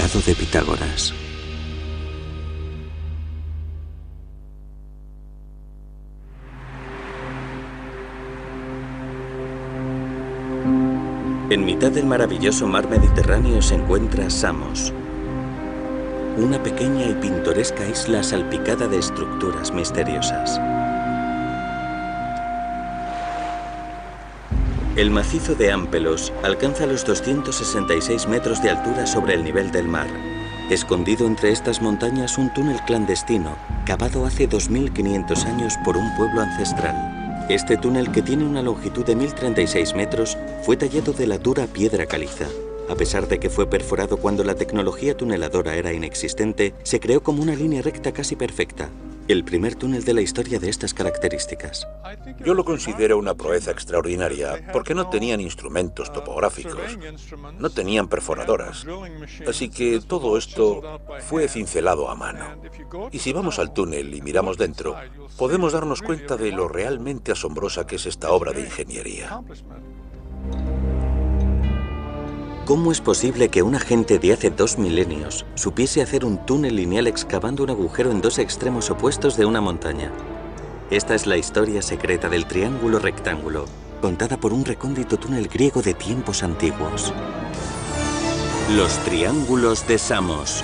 Tratado de Pitágoras. En mitad del maravilloso mar Mediterráneo se encuentra Samos, una pequeña y pintoresca isla salpicada de estructuras misteriosas. El macizo de Ámpelos alcanza los 266 metros de altura sobre el nivel del mar. Escondido entre estas montañas un túnel clandestino, cavado hace 2500 años por un pueblo ancestral. Este túnel, que tiene una longitud de 1036 metros, fue tallado de la dura piedra caliza. A pesar de que fue perforado cuando la tecnología tuneladora era inexistente, se creó como una línea recta casi perfecta. El primer túnel de la historia de estas características. Yo lo considero una proeza extraordinaria porque no tenían instrumentos topográficos, no tenían perforadoras, así que todo esto fue cincelado a mano. Y si vamos al túnel y miramos dentro, podemos darnos cuenta de lo realmente asombrosa que es esta obra de ingeniería. ¿Cómo es posible que una gente de hace 2 milenios supiese hacer un túnel lineal excavando un agujero en dos extremos opuestos de una montaña? Esta es la historia secreta del triángulo rectángulo, contada por un recóndito túnel griego de tiempos antiguos. Los triángulos de Samos.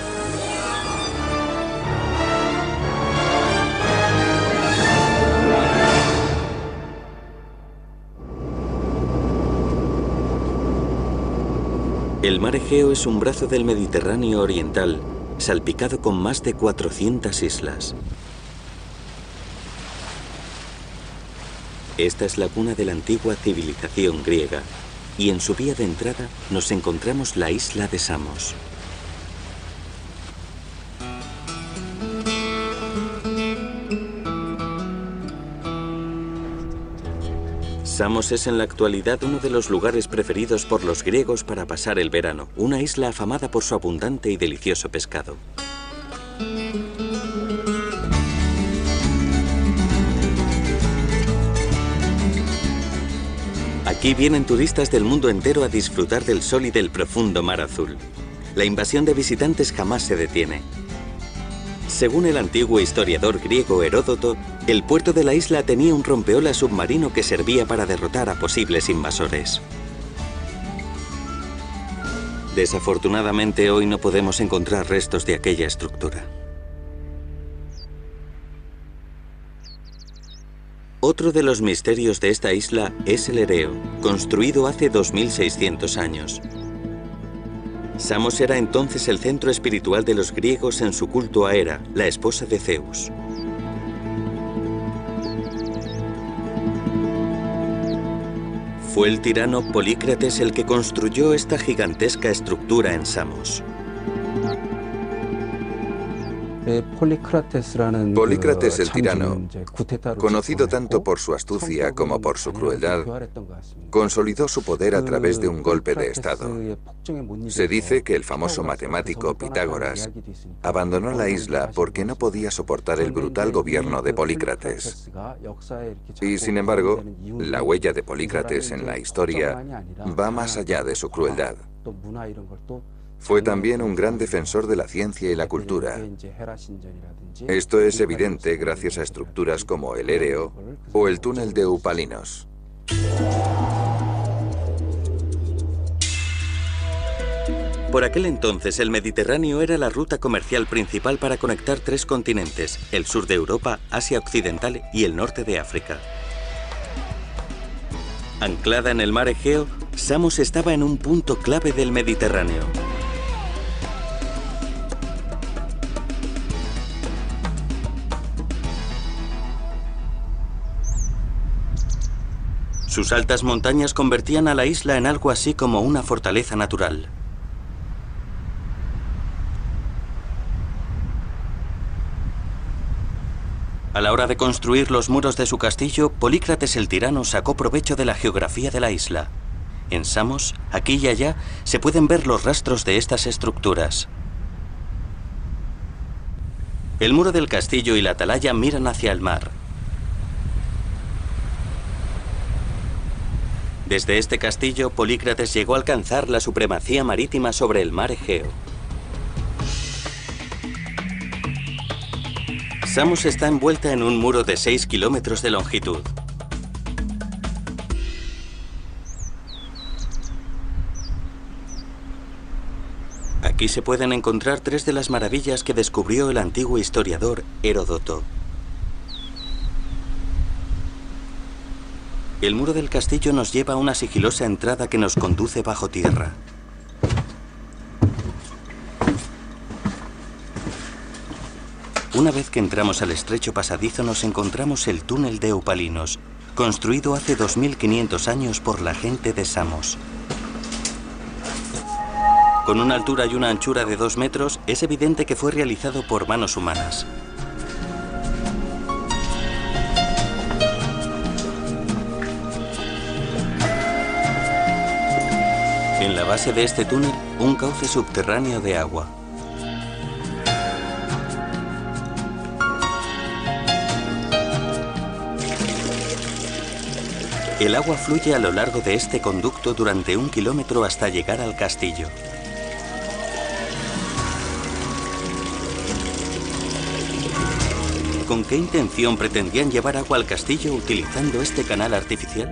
El mar Egeo es un brazo del Mediterráneo oriental, salpicado con más de 400 islas. Esta es la cuna de la antigua civilización griega, y en su vía de entrada nos encontramos la isla de Samos. Samos es en la actualidad uno de los lugares preferidos por los griegos para pasar el verano, una isla afamada por su abundante y delicioso pescado. Aquí vienen turistas del mundo entero a disfrutar del sol y del profundo mar azul. La invasión de visitantes jamás se detiene. Según el antiguo historiador griego Heródoto, el puerto de la isla tenía un rompeolas submarino que servía para derrotar a posibles invasores. Desafortunadamente, hoy no podemos encontrar restos de aquella estructura. Otro de los misterios de esta isla es el Ereo, construido hace 2600 años. Samos era entonces el centro espiritual de los griegos en su culto a Hera, la esposa de Zeus. Fue el tirano Polícrates el que construyó esta gigantesca estructura en Samos. Polícrates el tirano, conocido tanto por su astucia como por su crueldad, consolidó su poder a través de un golpe de estado. Se dice que el famoso matemático Pitágoras abandonó la isla porque no podía soportar el brutal gobierno de Polícrates. Y sin embargo, la huella de Polícrates en la historia va más allá de su crueldad. Fue también un gran defensor de la ciencia y la cultura. Esto es evidente gracias a estructuras como el Ereo o el túnel de Eupalinos. Por aquel entonces, el Mediterráneo era la ruta comercial principal para conectar 3 continentes, el sur de Europa, Asia Occidental y el norte de África. Anclada en el mar Egeo, Samos estaba en un punto clave del Mediterráneo. Sus altas montañas convertían a la isla en algo así como una fortaleza natural. A la hora de construir los muros de su castillo, Polícrates el tirano sacó provecho de la geografía de la isla. En Samos, aquí y allá, se pueden ver los rastros de estas estructuras. El muro del castillo y la atalaya miran hacia el mar. Desde este castillo, Polícrates llegó a alcanzar la supremacía marítima sobre el mar Egeo. Samos está envuelta en un muro de 6 kilómetros de longitud. Aquí se pueden encontrar 3 de las maravillas que descubrió el antiguo historiador Heródoto. El muro del castillo nos lleva a una sigilosa entrada que nos conduce bajo tierra. Una vez que entramos al estrecho pasadizo nos encontramos el túnel de Eupalinos, construido hace 2500 años por la gente de Samos. Con una altura y una anchura de 2 metros, es evidente que fue realizado por manos humanas. En la base de este túnel, un cauce subterráneo de agua. El agua fluye a lo largo de este conducto durante 1 kilómetro hasta llegar al castillo. ¿Con qué intención pretendían llevar agua al castillo utilizando este canal artificial?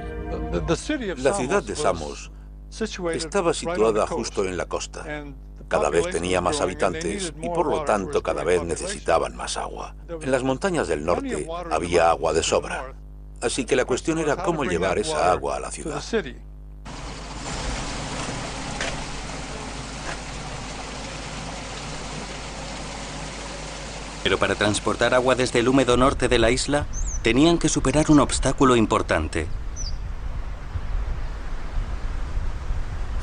La ciudad de Samos estaba situada justo en la costa. Cada vez tenía más habitantes y por lo tanto cada vez necesitaban más agua. En las montañas del norte había agua de sobra. Así que la cuestión era cómo llevar esa agua a la ciudad. Pero para transportar agua desde el húmedo norte de la isla, tenían que superar un obstáculo importante.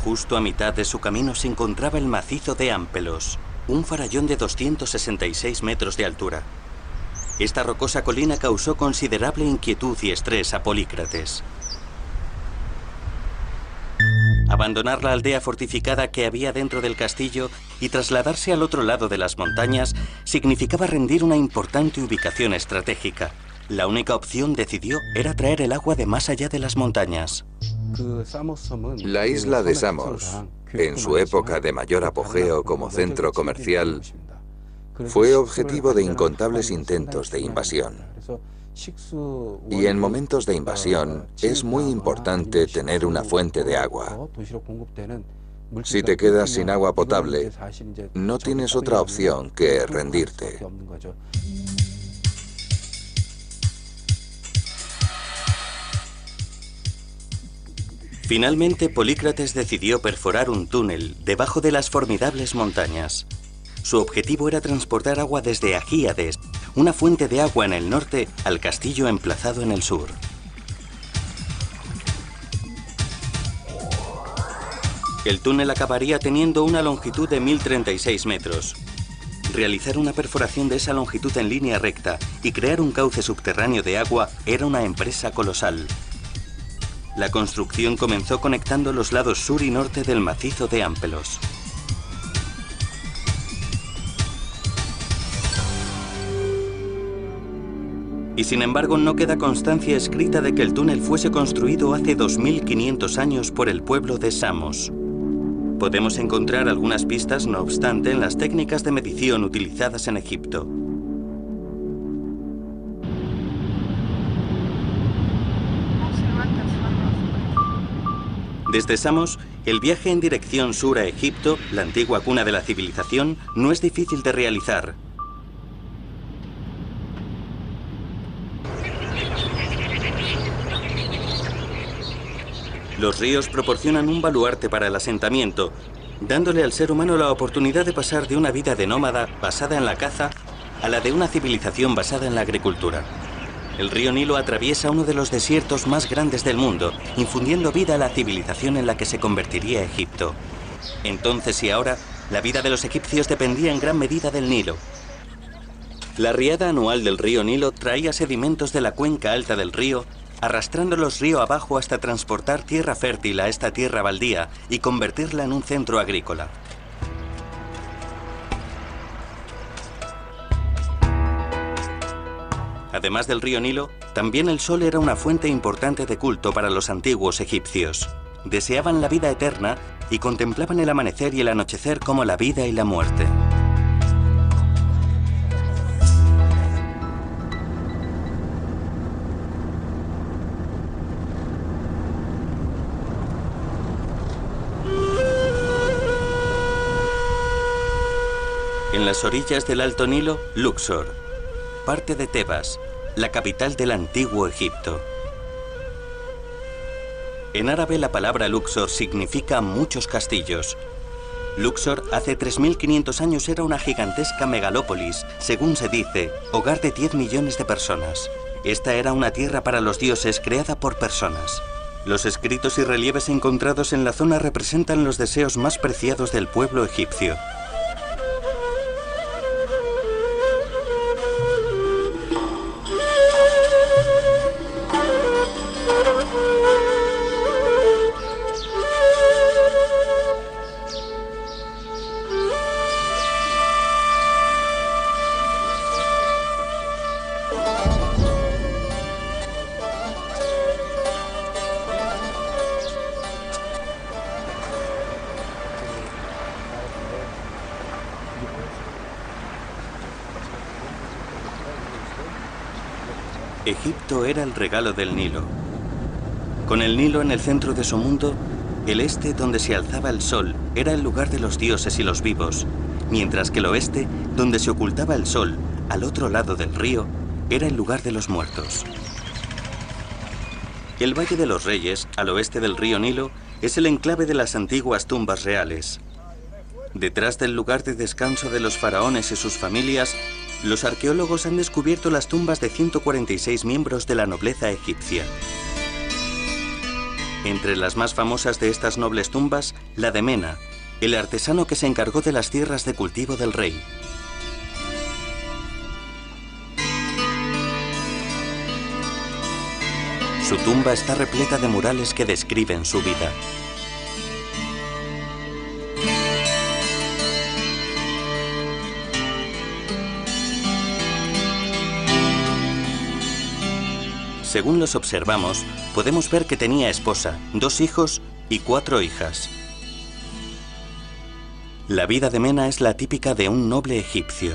Justo a mitad de su camino se encontraba el macizo de Ampelos, un farallón de 266 metros de altura. Esta rocosa colina causó considerable inquietud y estrés a Polícrates. Abandonar la aldea fortificada que había dentro del castillo y trasladarse al otro lado de las montañas significaba rendir una importante ubicación estratégica. La única opción, decidió, era traer el agua de más allá de las montañas. La isla de Samos, en su época de mayor apogeo como centro comercial, fue objetivo de incontables intentos de invasión. Y en momentos de invasión es muy importante tener una fuente de agua. Si te quedas sin agua potable, no tienes otra opción que rendirte. Finalmente, Polícrates decidió perforar un túnel debajo de las formidables montañas. Su objetivo era transportar agua desde Agíades, una fuente de agua en el norte, al castillo emplazado en el sur. El túnel acabaría teniendo una longitud de 1036 metros. Realizar una perforación de esa longitud en línea recta y crear un cauce subterráneo de agua era una empresa colosal. La construcción comenzó conectando los lados sur y norte del macizo de Ampelos. Y sin embargo no queda constancia escrita de que el túnel fuese construido hace 2500 años por el pueblo de Samos. Podemos encontrar algunas pistas, no obstante, en las técnicas de medición utilizadas en Egipto. Desde Samos, el viaje en dirección sur a Egipto, la antigua cuna de la civilización, no es difícil de realizar. Los ríos proporcionan un baluarte para el asentamiento, dándole al ser humano la oportunidad de pasar de una vida de nómada basada en la caza a la de una civilización basada en la agricultura. El río Nilo atraviesa uno de los desiertos más grandes del mundo, infundiendo vida a la civilización en la que se convertiría Egipto. Entonces y ahora, la vida de los egipcios dependía en gran medida del Nilo. La riada anual del río Nilo traía sedimentos de la cuenca alta del río, arrastrándolos río abajo hasta transportar tierra fértil a esta tierra baldía y convertirla en un centro agrícola. Además del río Nilo, también el sol era una fuente importante de culto para los antiguos egipcios. Deseaban la vida eterna y contemplaban el amanecer y el anochecer como la vida y la muerte. En las orillas del Alto Nilo, Luxor, parte de Tebas, la capital del antiguo Egipto. En árabe la palabra Luxor significa muchos castillos. Luxor hace 3.500 años era una gigantesca megalópolis, según se dice, hogar de 10 millones de personas. Esta era una tierra para los dioses creada por personas. Los escritos y relieves encontrados en la zona representan los deseos más preciados del pueblo egipcio. Egipto era el regalo del Nilo. Con el Nilo en el centro de su mundo, el este, donde se alzaba el sol, era el lugar de los dioses y los vivos, mientras que el oeste, donde se ocultaba el sol, al otro lado del río, era el lugar de los muertos. El Valle de los Reyes, al oeste del río Nilo, es el enclave de las antiguas tumbas reales. Detrás del lugar de descanso de los faraones y sus familias, los arqueólogos han descubierto las tumbas de 146 miembros de la nobleza egipcia. Entre las más famosas de estas nobles tumbas, la de Mena, el artesano que se encargó de las tierras de cultivo del rey. Su tumba está repleta de murales que describen su vida. Según los observamos, podemos ver que tenía esposa, 2 hijos y 4 hijas. La vida de Mena es la típica de un noble egipcio.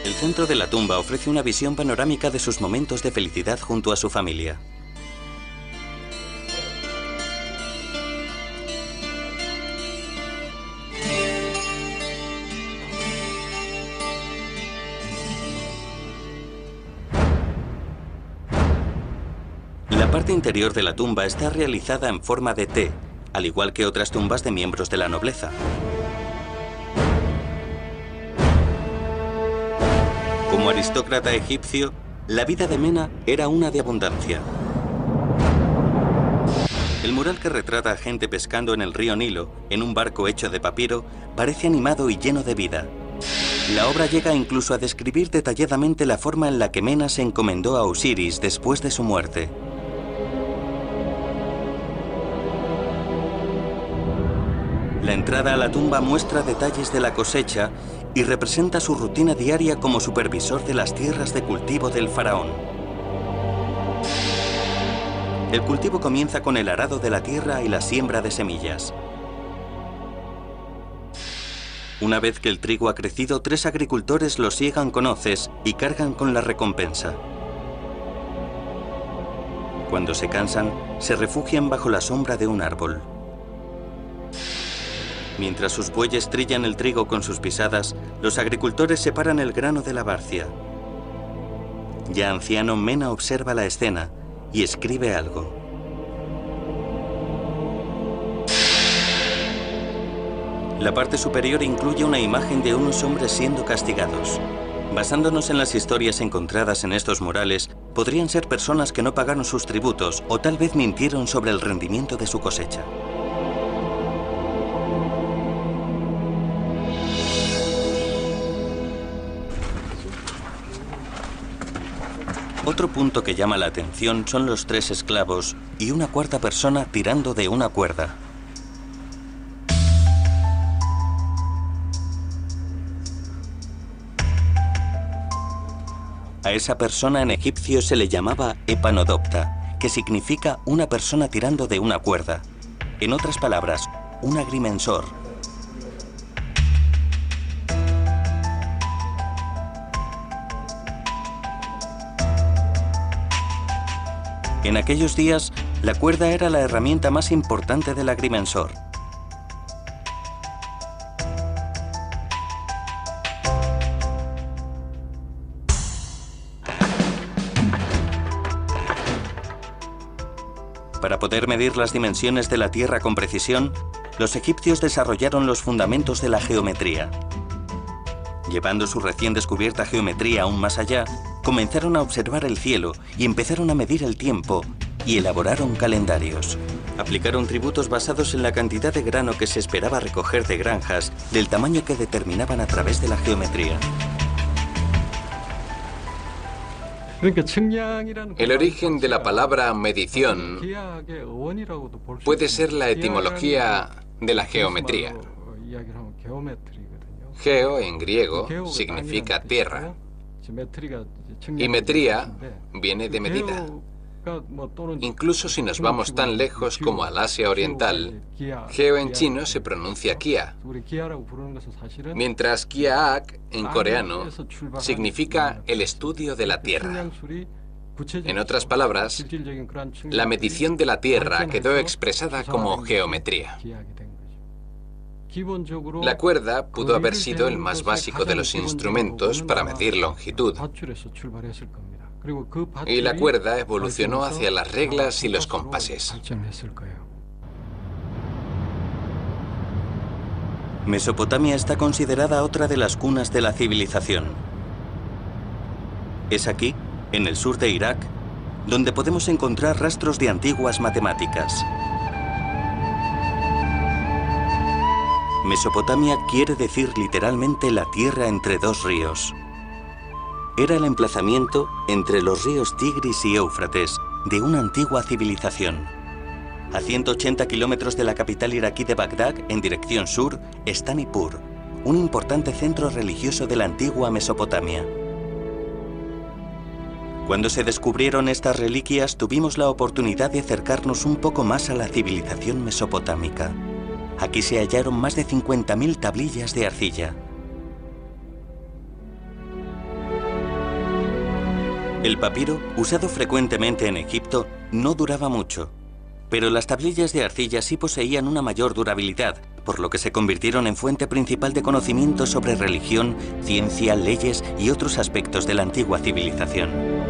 El centro de la tumba ofrece una visión panorámica de sus momentos de felicidad junto a su familia. La parte interior de la tumba está realizada en forma de T, al igual que otras tumbas de miembros de la nobleza. Como aristócrata egipcio, la vida de Mena era una de abundancia. El mural que retrata a gente pescando en el río Nilo, en un barco hecho de papiro, parece animado y lleno de vida. La obra llega incluso a describir detalladamente la forma en la que Mena se encomendó a Osiris después de su muerte. La entrada a la tumba muestra detalles de la cosecha y representa su rutina diaria como supervisor de las tierras de cultivo del faraón. El cultivo comienza con el arado de la tierra y la siembra de semillas. Una vez que el trigo ha crecido, 3 agricultores lo siegan con hoces y cargan con la recompensa. Cuando se cansan, se refugian bajo la sombra de un árbol. Mientras sus bueyes trillan el trigo con sus pisadas, los agricultores separan el grano de la barcia. Ya anciano, Mena observa la escena y escribe algo. La parte superior incluye una imagen de unos hombres siendo castigados. Basándonos en las historias encontradas en estos murales, podrían ser personas que no pagaron sus tributos o tal vez mintieron sobre el rendimiento de su cosecha. Otro punto que llama la atención son los 3 esclavos y una 4ª persona tirando de una cuerda. A esa persona en egipcio se le llamaba epanodopta, que significa una persona tirando de una cuerda. En otras palabras, un agrimensor. En aquellos días, la cuerda era la herramienta más importante del agrimensor. Para poder medir las dimensiones de la Tierra con precisión, los egipcios desarrollaron los fundamentos de la geometría. Llevando su recién descubierta geometría aún más allá, comenzaron a observar el cielo y empezaron a medir el tiempo y elaboraron calendarios. Aplicaron tributos basados en la cantidad de grano que se esperaba recoger de granjas, del tamaño que determinaban a través de la geometría. El origen de la palabra medición puede ser la etimología de la geometría. Geo en griego significa tierra y metría viene de medida. Incluso si nos vamos tan lejos como al Asia Oriental, geo en chino se pronuncia kia, mientras kiaak en coreano significa el estudio de la tierra. En otras palabras, la medición de la tierra quedó expresada como geometría. La cuerda pudo haber sido el más básico de los instrumentos para medir longitud. Y la cuerda evolucionó hacia las reglas y los compases. Mesopotamia está considerada otra de las cunas de la civilización. Es aquí, en el sur de Irak, donde podemos encontrar rastros de antiguas matemáticas. Mesopotamia quiere decir literalmente la tierra entre dos ríos. Era el emplazamiento entre los ríos Tigris y Éufrates de una antigua civilización. A 180 kilómetros de la capital iraquí de Bagdad, en dirección sur, está Nippur, un importante centro religioso de la antigua Mesopotamia. Cuando se descubrieron estas reliquias, tuvimos la oportunidad de acercarnos un poco más a la civilización mesopotámica. Aquí se hallaron más de 50.000 tablillas de arcilla. El papiro, usado frecuentemente en Egipto, no duraba mucho, pero las tablillas de arcilla sí poseían una mayor durabilidad, por lo que se convirtieron en fuente principal de conocimiento sobre religión, ciencia, leyes y otros aspectos de la antigua civilización.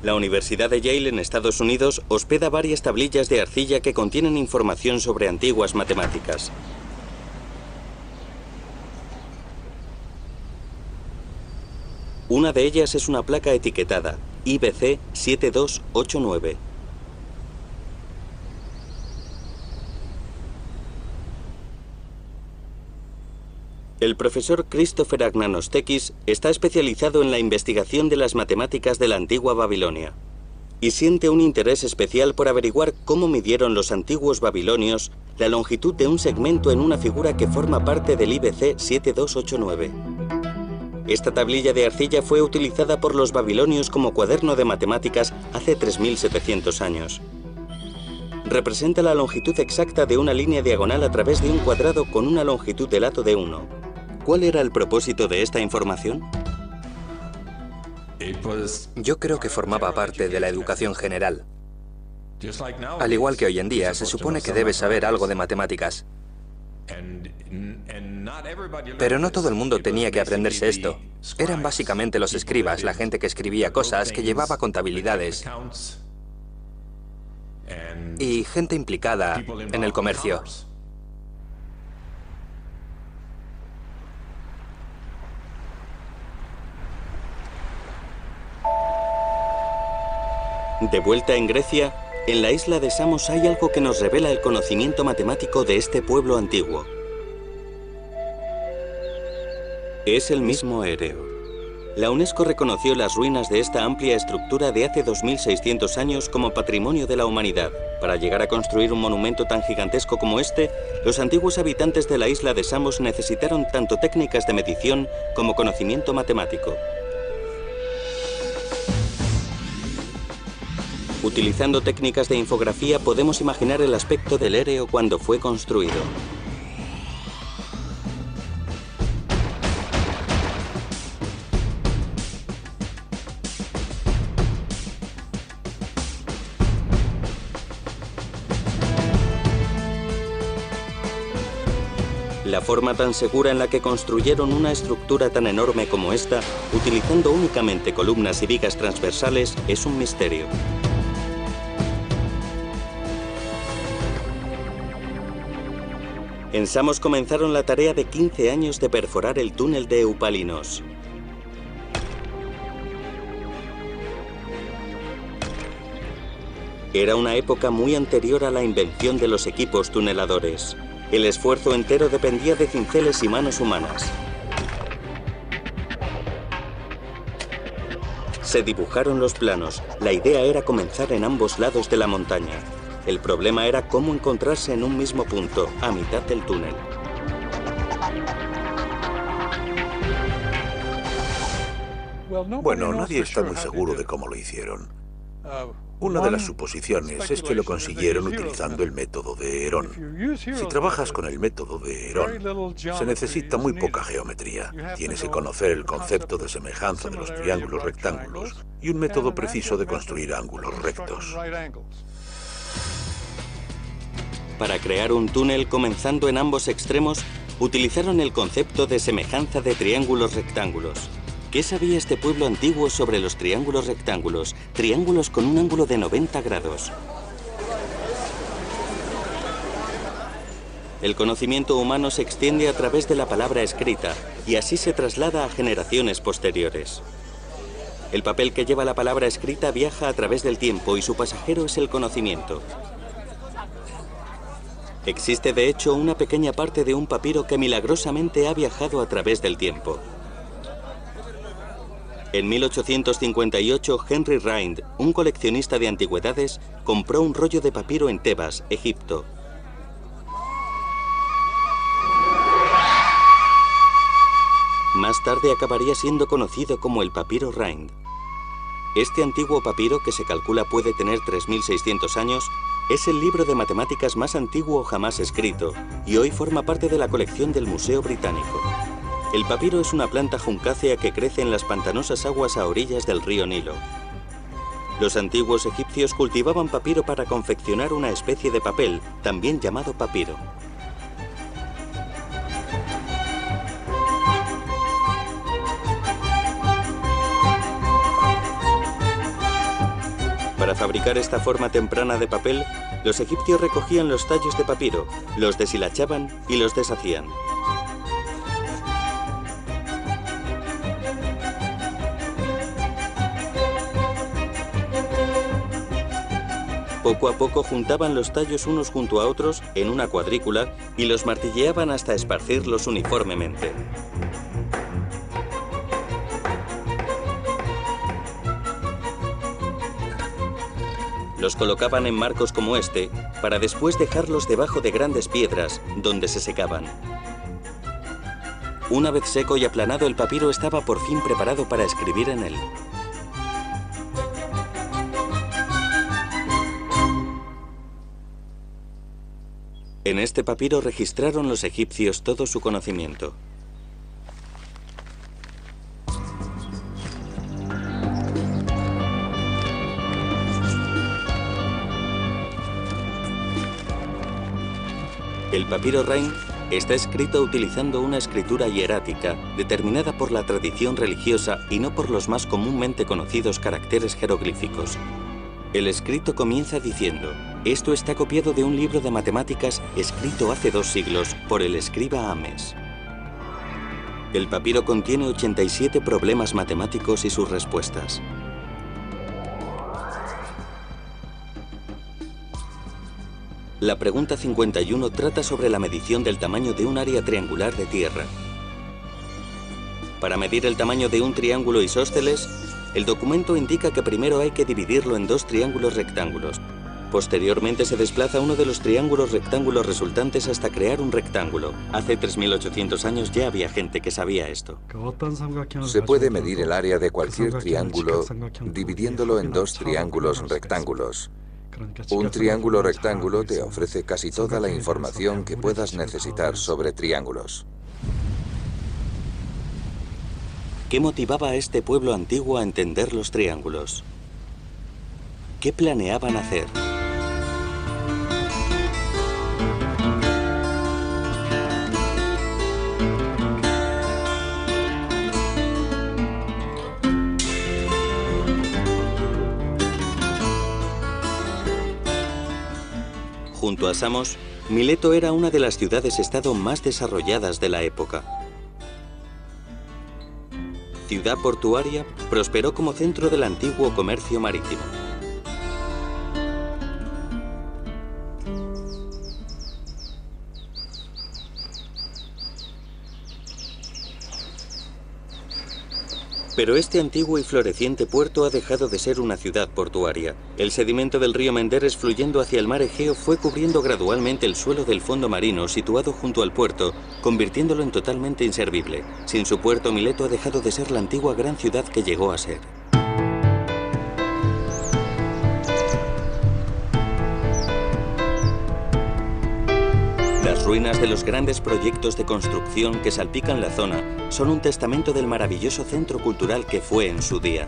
La Universidad de Yale en Estados Unidos hospeda varias tablillas de arcilla que contienen información sobre antiguas matemáticas. Una de ellas es una placa etiquetada IBC 7289. El profesor Christopher Agnanostekis está especializado en la investigación de las matemáticas de la antigua Babilonia y siente un interés especial por averiguar cómo midieron los antiguos babilonios la longitud de un segmento en una figura que forma parte del IBC 7289. Esta tablilla de arcilla fue utilizada por los babilonios como cuaderno de matemáticas hace 3700 años. Representa la longitud exacta de una línea diagonal a través de un cuadrado con una longitud de lado de 1. ¿Cuál era el propósito de esta información? Yo creo que formaba parte de la educación general. Al igual que hoy en día, se supone que debes saber algo de matemáticas. Pero no todo el mundo tenía que aprenderse esto. Eran básicamente los escribas, la gente que escribía cosas, que llevaba contabilidades y gente implicada en el comercio. De vuelta en Grecia, en la isla de Samos hay algo que nos revela el conocimiento matemático de este pueblo antiguo. Es el mismo Ereo. La UNESCO reconoció las ruinas de esta amplia estructura de hace 2600 años como patrimonio de la humanidad. Para llegar a construir un monumento tan gigantesco como este, los antiguos habitantes de la isla de Samos necesitaron tanto técnicas de medición como conocimiento matemático. Utilizando técnicas de infografía podemos imaginar el aspecto del éreo cuando fue construido. La forma tan segura en la que construyeron una estructura tan enorme como esta, utilizando únicamente columnas y vigas transversales, es un misterio. En Samos comenzaron la tarea de 15 años de perforar el túnel de Eupalinos. Era una época muy anterior a la invención de los equipos tuneladores. El esfuerzo entero dependía de cinceles y manos humanas. Se dibujaron los planos. La idea era comenzar en ambos lados de la montaña. El problema era cómo encontrarse en un mismo punto, a mitad del túnel. Bueno, nadie está muy seguro de cómo lo hicieron. Una de las suposiciones es que lo consiguieron utilizando el método de Herón. Si trabajas con el método de Herón, se necesita muy poca geometría. Tienes que conocer el concepto de semejanza de los triángulos rectángulos y un método preciso de construir ángulos rectos. Para crear un túnel comenzando en ambos extremos, utilizaron el concepto de semejanza de triángulos rectángulos. ¿Qué sabía este pueblo antiguo sobre los triángulos rectángulos? Triángulos con un ángulo de 90 grados. El conocimiento humano se extiende a través de la palabra escrita y así se traslada a generaciones posteriores. El papel que lleva la palabra escrita viaja a través del tiempo y su pasajero es el conocimiento. Existe de hecho una pequeña parte de un papiro que milagrosamente ha viajado a través del tiempo. En 1858, Henry Rind, un coleccionista de antigüedades, compró un rollo de papiro en Tebas, Egipto. Más tarde acabaría siendo conocido como el papiro Rind. Este antiguo papiro, que se calcula puede tener 3.600 años, es el libro de matemáticas más antiguo jamás escrito y hoy forma parte de la colección del Museo Británico. El papiro es una planta juncácea que crece en las pantanosas aguas a orillas del río Nilo. Los antiguos egipcios cultivaban papiro para confeccionar una especie de papel, también llamado papiro. Para fabricar esta forma temprana de papel, los egipcios recogían los tallos de papiro, los deshilachaban y los deshacían. Poco a poco juntaban los tallos unos junto a otros en una cuadrícula y los martilleaban hasta esparcirlos uniformemente. Los colocaban en marcos como este para después dejarlos debajo de grandes piedras donde se secaban. Una vez seco y aplanado, el papiro estaba por fin preparado para escribir en él. En este papiro registraron los egipcios todo su conocimiento. El papiro Rind está escrito utilizando una escritura hierática determinada por la tradición religiosa y no por los más comúnmente conocidos caracteres jeroglíficos. El escrito comienza diciendo: esto está copiado de un libro de matemáticas escrito hace 2 siglos por el escriba Ames. El papiro contiene 87 problemas matemáticos y sus respuestas. La pregunta 51 trata sobre la medición del tamaño de un área triangular de tierra. Para medir el tamaño de un triángulo isósceles, el documento indica que primero hay que dividirlo en 2 triángulos rectángulos. Posteriormente se desplaza uno de los triángulos rectángulos resultantes hasta crear un rectángulo. Hace 3.800 años ya había gente que sabía esto. Se puede medir el área de cualquier triángulo dividiéndolo en dos triángulos rectángulos. Un triángulo rectángulo te ofrece casi toda la información que puedas necesitar sobre triángulos. ¿Qué motivaba a este pueblo antiguo a entender los triángulos? ¿Qué planeaban hacer? Junto a Samos, Mileto era una de las ciudades-estado más desarrolladas de la época. Ciudad portuaria, prosperó como centro del antiguo comercio marítimo. Pero este antiguo y floreciente puerto ha dejado de ser una ciudad portuaria. El sedimento del río Menderes fluyendo hacia el mar Egeo fue cubriendo gradualmente el suelo del fondo marino situado junto al puerto, convirtiéndolo en totalmente inservible. Sin su puerto, Mileto ha dejado de ser la antigua gran ciudad que llegó a ser. Las ruinas de los grandes proyectos de construcción que salpican la zona son un testamento del maravilloso centro cultural que fue en su día.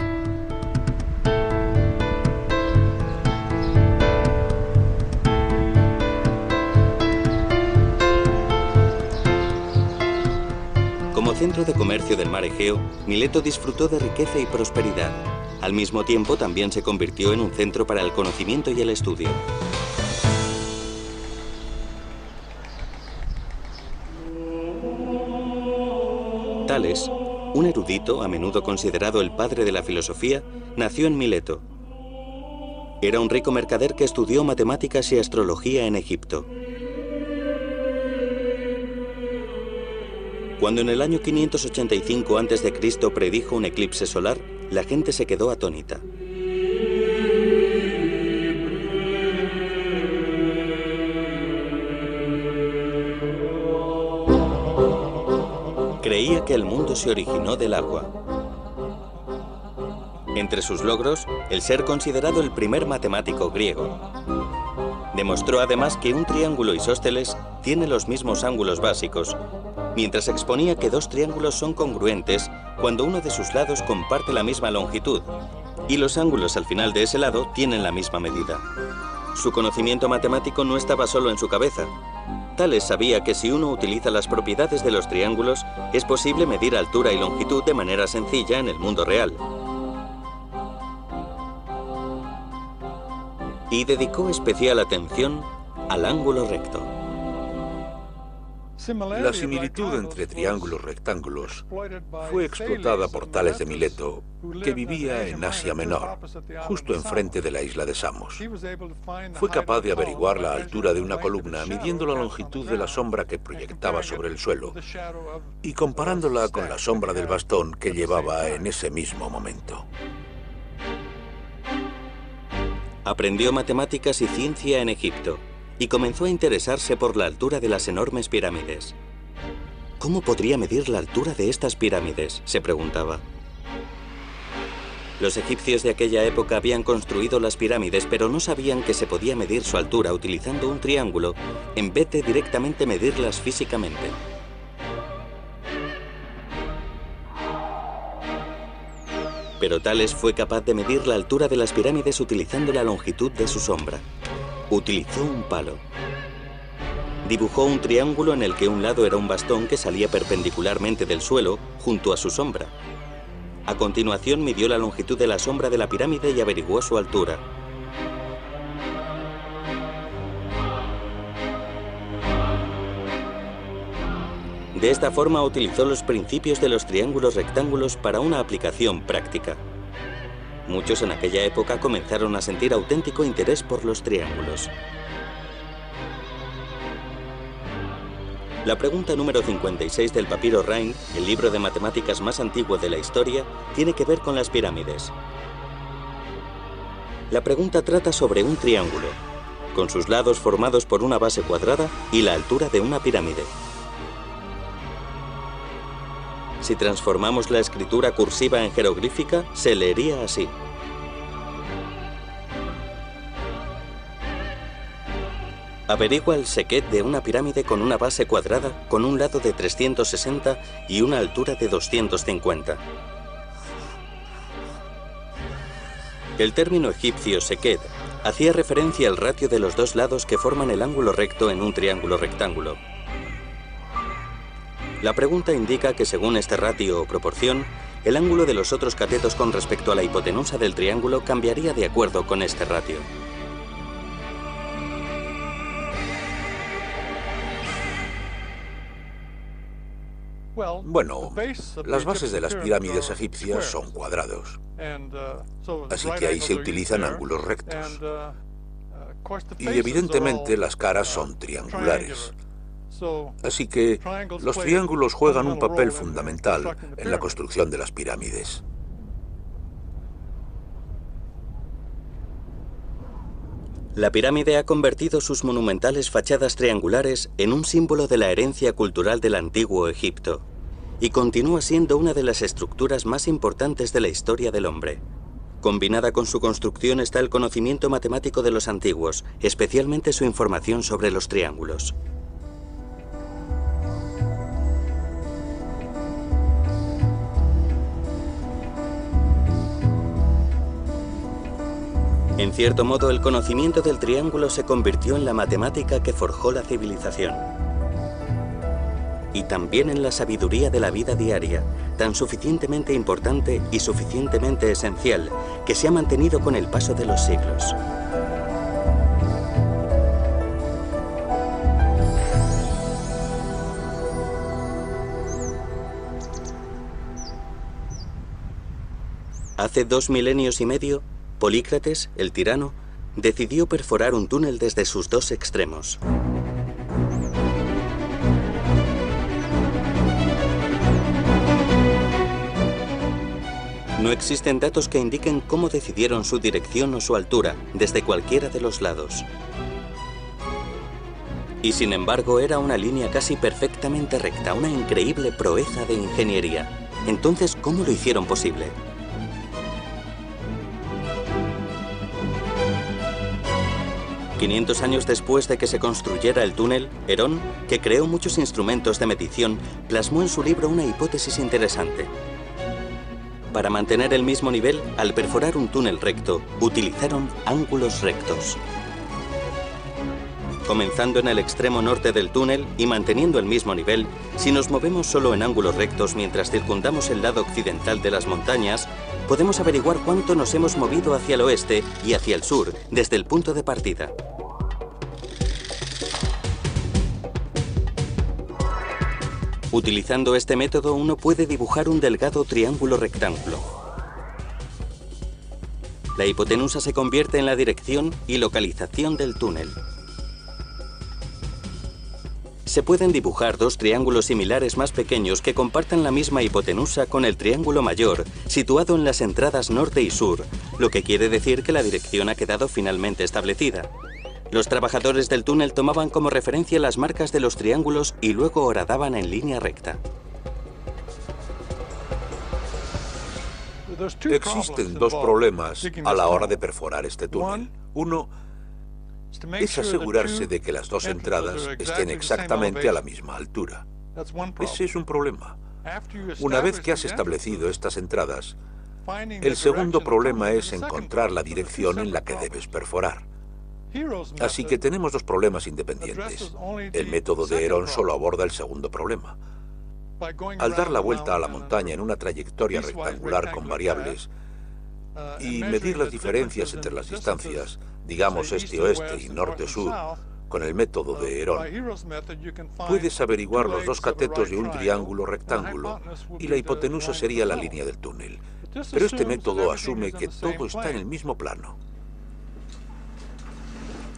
Como centro de comercio del mar Egeo, Mileto disfrutó de riqueza y prosperidad. Al mismo tiempo, también se convirtió en un centro para el conocimiento y el estudio. Tales, un erudito, a menudo considerado el padre de la filosofía, nació en Mileto. Era un rico mercader que estudió matemáticas y astrología en Egipto. Cuando en el año 585 a.C. predijo un eclipse solar, la gente se quedó atónita. Creía que el mundo se originó del agua. Entre sus logros, el ser considerado el primer matemático griego. Demostró además que un triángulo isósceles tiene los mismos ángulos básicos, mientras exponía que dos triángulos son congruentes cuando uno de sus lados comparte la misma longitud, y los ángulos al final de ese lado tienen la misma medida. Su conocimiento matemático no estaba solo en su cabeza. Tales sabía que si uno utiliza las propiedades de los triángulos, es posible medir altura y longitud de manera sencilla en el mundo real. Y dedicó especial atención al ángulo recto. La similitud entre triángulos rectángulos fue explotada por Tales de Mileto, que vivía en Asia Menor, justo enfrente de la isla de Samos. Fue capaz de averiguar la altura de una columna midiendo la longitud de la sombra que proyectaba sobre el suelo y comparándola con la sombra del bastón que llevaba en ese mismo momento. Aprendió matemáticas y ciencia en Egipto y comenzó a interesarse por la altura de las enormes pirámides. ¿Cómo podría medir la altura de estas pirámides?, se preguntaba. Los egipcios de aquella época habían construido las pirámides, pero no sabían que se podía medir su altura utilizando un triángulo en vez de directamente medirlas físicamente. Pero Tales fue capaz de medir la altura de las pirámides utilizando la longitud de su sombra. Utilizó un palo. Dibujó un triángulo en el que un lado era un bastón que salía perpendicularmente del suelo junto a su sombra. A continuación midió la longitud de la sombra de la pirámide y averiguó su altura. De esta forma utilizó los principios de los triángulos rectángulos para una aplicación práctica. Muchos en aquella época comenzaron a sentir auténtico interés por los triángulos. La pregunta número 56 del papiro Rhind, el libro de matemáticas más antiguo de la historia, tiene que ver con las pirámides. La pregunta trata sobre un triángulo. con sus lados formados por una base cuadrada y la altura de una pirámide. Si transformamos la escritura cursiva en jeroglífica, se leería así. Averigua el sequet de una pirámide con una base cuadrada, con un lado de 360 y una altura de 250. El término egipcio sequet hacía referencia al ratio de los dos lados que forman el ángulo recto en un triángulo rectángulo. La pregunta indica que según este ratio o proporción, el ángulo de los otros catetos con respecto a la hipotenusa del triángulo cambiaría de acuerdo con este ratio. Bueno, las bases de las pirámides egipcias son cuadrados, así que ahí se utilizan ángulos rectos. Y evidentemente las caras son triangulares. Así que los triángulos juegan un papel fundamental en la construcción de las pirámides. La pirámide ha convertido sus monumentales fachadas triangulares en un símbolo de la herencia cultural del antiguo Egipto y continúa siendo una de las estructuras más importantes de la historia del hombre. Combinada con su construcción está el conocimiento matemático de los antiguos, especialmente su información sobre los triángulos. En cierto modo, el conocimiento del triángulo se convirtió en la matemática que forjó la civilización. Y también en la sabiduría de la vida diaria, tan suficientemente importante y suficientemente esencial, que se ha mantenido con el paso de los siglos. Hace 2 milenios y medio, Polícrates, el tirano, decidió perforar un túnel desde sus dos extremos. No existen datos que indiquen cómo decidieron su dirección o su altura, desde cualquiera de los lados. Y sin embargo era una línea casi perfectamente recta, una increíble proeza de ingeniería. Entonces, ¿cómo lo hicieron posible? $500 años después de que se construyera el túnel, Herón, que creó muchos instrumentos de medición, plasmó en su libro una hipótesis interesante. Para mantener el mismo nivel, al perforar un túnel recto, utilizaron ángulos rectos. Comenzando en el extremo norte del túnel y manteniendo el mismo nivel, si nos movemos solo en ángulos rectos mientras circundamos el lado occidental de las montañas, podemos averiguar cuánto nos hemos movido hacia el oeste y hacia el sur desde el punto de partida. Utilizando este método, uno puede dibujar un delgado triángulo rectángulo. La hipotenusa se convierte en la dirección y localización del túnel. Se pueden dibujar dos triángulos similares más pequeños que compartan la misma hipotenusa con el triángulo mayor, situado en las entradas norte y sur, lo que quiere decir que la dirección ha quedado finalmente establecida. Los trabajadores del túnel tomaban como referencia las marcas de los triángulos y luego horadaban en línea recta. Existen dos problemas a la hora de perforar este túnel. Uno es asegurarse de que las dos entradas estén exactamente a la misma altura. Ese es un problema. Una vez que has establecido estas entradas, el segundo problema es encontrar la dirección en la que debes perforar. Así que tenemos dos problemas independientes. El método de Herón solo aborda el segundo problema. Al dar la vuelta a la montaña en una trayectoria rectangular con variables y medir las diferencias entre las distancias, digamos este-oeste y norte-sur, con el método de Herón, puedes averiguar los dos catetos de un triángulo rectángulo y la hipotenusa sería la línea del túnel. Pero este método asume que todo está en el mismo plano.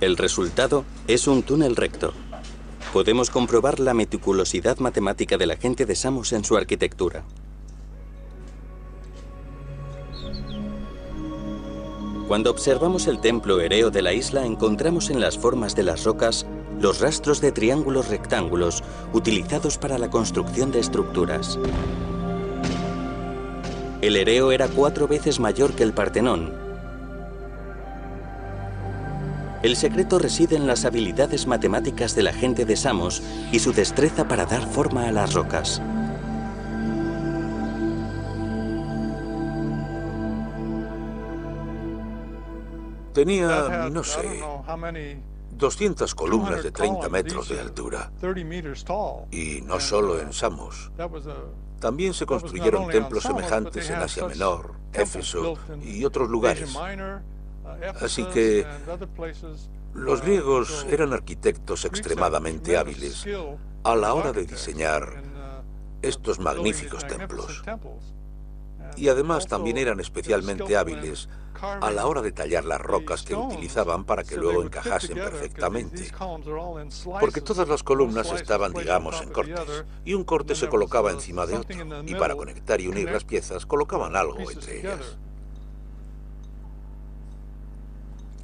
El resultado es un túnel recto. Podemos comprobar la meticulosidad matemática de la gente de Samos en su arquitectura. Cuando observamos el templo Ereo de la isla, encontramos en las formas de las rocas los rastros de triángulos rectángulos utilizados para la construcción de estructuras. El Ereo era 4 veces mayor que el Partenón. El secreto reside en las habilidades matemáticas de la gente de Samos y su destreza para dar forma a las rocas. Tenía, no sé, 200 columnas de 30 metros de altura. Y no solo en Samos. También se construyeron templos semejantes en Asia Menor, Éfeso y otros lugares. Así que los griegos eran arquitectos extremadamente hábiles a la hora de diseñar estos magníficos templos. Y además también eran especialmente hábiles a la hora de tallar las rocas que utilizaban para que luego encajasen perfectamente. Porque todas las columnas estaban, digamos, en cortes, y un corte se colocaba encima de otro, y para conectar y unir las piezas colocaban algo entre ellas.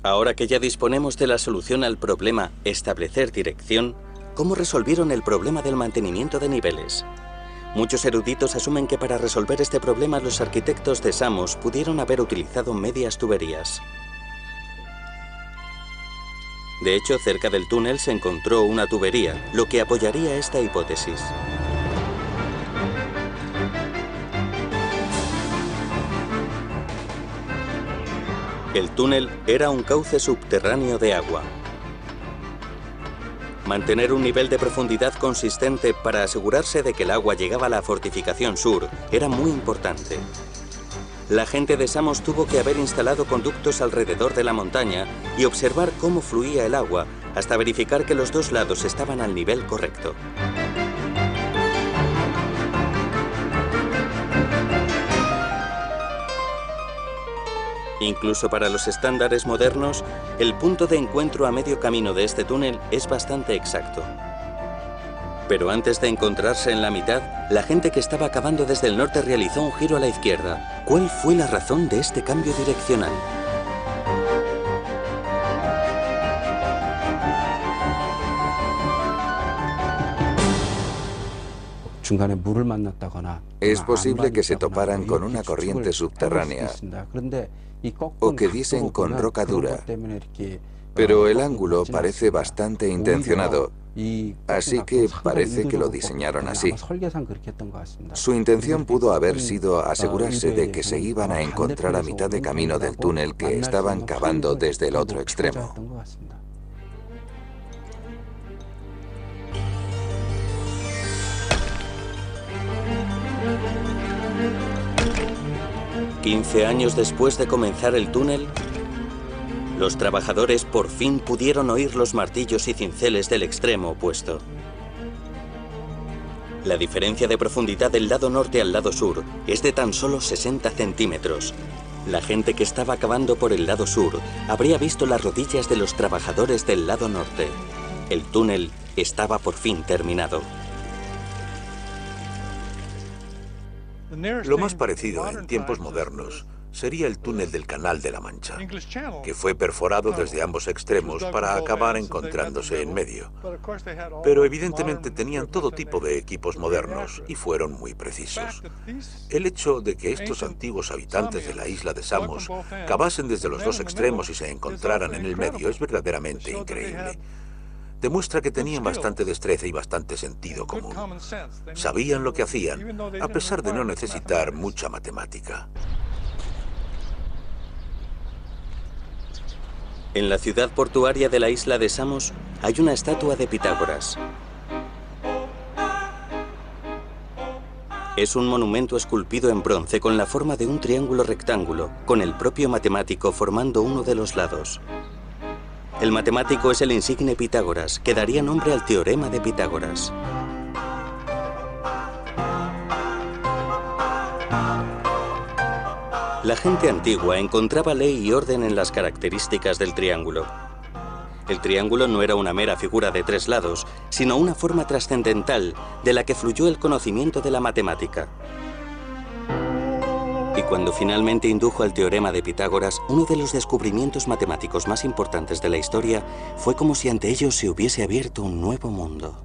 Ahora que ya disponemos de la solución al problema establecer dirección, ¿cómo resolvieron el problema del mantenimiento de niveles? Muchos eruditos asumen que para resolver este problema los arquitectos de Samos pudieron haber utilizado medias tuberías. De hecho, cerca del túnel se encontró una tubería, lo que apoyaría esta hipótesis. El túnel era un cauce subterráneo de agua. Mantener un nivel de profundidad consistente para asegurarse de que el agua llegaba a la fortificación sur era muy importante. La gente de Samos tuvo que haber instalado conductos alrededor de la montaña y observar cómo fluía el agua hasta verificar que los dos lados estaban al nivel correcto. Incluso para los estándares modernos, el punto de encuentro a medio camino de este túnel es bastante exacto. Pero antes de encontrarse en la mitad, la gente que estaba cavando desde el norte realizó un giro a la izquierda. ¿Cuál fue la razón de este cambio direccional? Es posible que se toparan con una corriente subterránea o que diesen con roca dura, pero el ángulo parece bastante intencionado, así que parece que lo diseñaron así. Su intención pudo haber sido asegurarse de que se iban a encontrar a mitad de camino del túnel que estaban cavando desde el otro extremo. «15 años después de comenzar el túnel, los trabajadores por fin pudieron oír los martillos y cinceles del extremo opuesto. La diferencia de profundidad del lado norte al lado sur es de tan solo 60 centímetros. La gente que estaba cavando por el lado sur habría visto las rodillas de los trabajadores del lado norte. El túnel estaba por fin terminado. Lo más parecido en tiempos modernos sería el túnel del Canal de la Mancha, que fue perforado desde ambos extremos para acabar encontrándose en medio. Pero evidentemente tenían todo tipo de equipos modernos y fueron muy precisos. El hecho de que estos antiguos habitantes de la isla de Samos cavasen desde los dos extremos y se encontraran en el medio es verdaderamente increíble. Demuestra que tenían bastante destreza y bastante sentido común. Sabían lo que hacían, a pesar de no necesitar mucha matemática. En la ciudad portuaria de la isla de Samos hay una estatua de Pitágoras. Es un monumento esculpido en bronce con la forma de un triángulo rectángulo, con el propio matemático formando uno de los lados. El matemático es el insigne Pitágoras, que daría nombre al teorema de Pitágoras. La gente antigua encontraba ley y orden en las características del triángulo. El triángulo no era una mera figura de 3 lados, sino una forma trascendental de la que fluyó el conocimiento de la matemática. Y cuando finalmente indujo el teorema de Pitágoras, uno de los descubrimientos matemáticos más importantes de la historia, fue como si ante ellos se hubiese abierto un nuevo mundo.